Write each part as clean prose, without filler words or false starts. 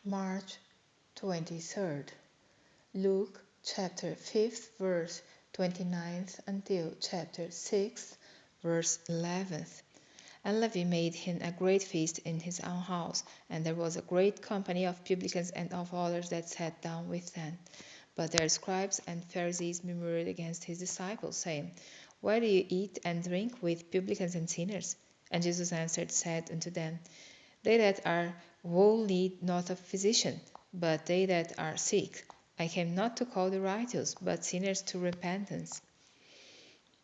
March 23rd. Luke chapter 5 verse 29th until chapter 6 verse 11th. And Levi made him a great feast in his own house, and there was a great company of publicans and of others that sat down with them. But their scribes and Pharisees murmured against his disciples, saying, Why do you eat and drink with publicans and sinners? And Jesus answered, said unto them, They that are whole need not a physician, but they that are sick. I came not to call the righteous, but sinners to repentance.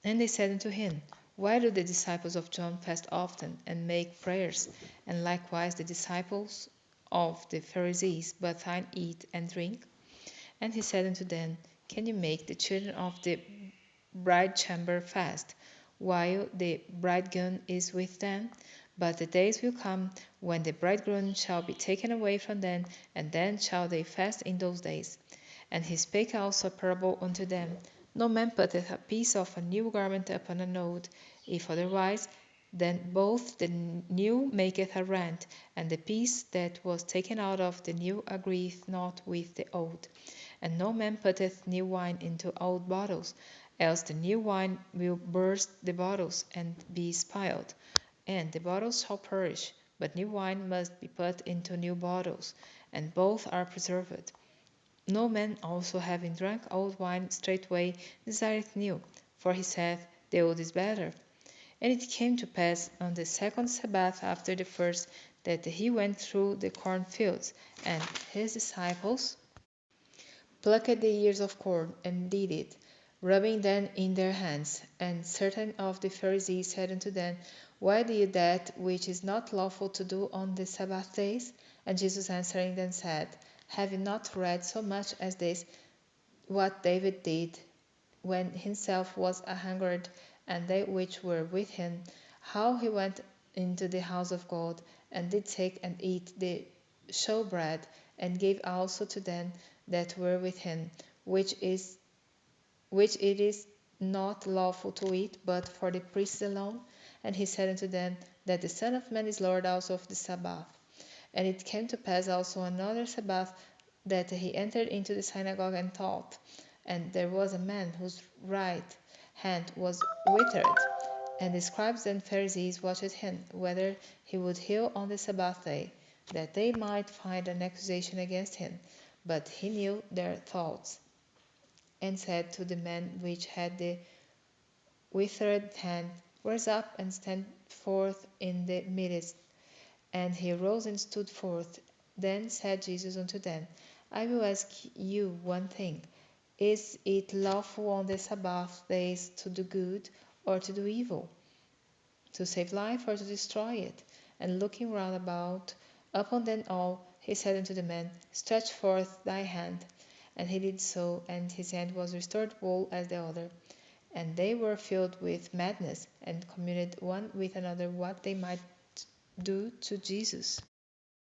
And they said unto him, Why do the disciples of John fast often, and make prayers, and likewise the disciples of the Pharisees, but thine eat and drink? And he said unto them, Can you make the children of the bridechamber fast, while the bridegroom is with them? But the days will come when the bridegroom shall be taken away from them, and then shall they fast in those days. And he spake also a parable unto them. No man putteth a piece of a new garment upon an old, if otherwise, then both the new maketh a rent, and the piece that was taken out of the new agreeth not with the old. And no man putteth new wine into old bottles, else the new wine will burst the bottles, and be spilled, and the bottles shall perish. But new wine must be put into new bottles, and both are preserved. No man also having drunk old wine straightway desireth new, for he saith, The old is better. And it came to pass on the second Sabbath after the first, that he went through the cornfields, and his disciples plucked the ears of corn, and did it, rubbing them in their hands. And certain of the Pharisees said unto them, Why do you that which is not lawful to do on the Sabbath days? And Jesus answering them said, Have you not read so much as this, what David did, when himself was a hungered, and they which were with him, how he went into the house of God, and did take and eat the showbread, and gave also to them that were with him, which it is not lawful to eat, but for the priests alone? And he said unto them, that the Son of Man is Lord also of the Sabbath. And it came to pass also another Sabbath, that he entered into the synagogue and taught. And there was a man whose right hand was withered. And the scribes and Pharisees watched him, whether he would heal on the Sabbath day, that they might find an accusation against him. But he knew their thoughts, and said to the man which had the withered hand, Rise up and stand forth in the midst. And he arose and stood forth. Then said Jesus unto them, I will ask you one thing. Is it lawful on the Sabbath days to do good, or to do evil, to save life, or to destroy it? And looking round about upon them all, he said unto the man, Stretch forth thy hand. And he did so, and his hand was restored whole as the other. And they were filled with madness, and communed one with another what they might do to Jesus.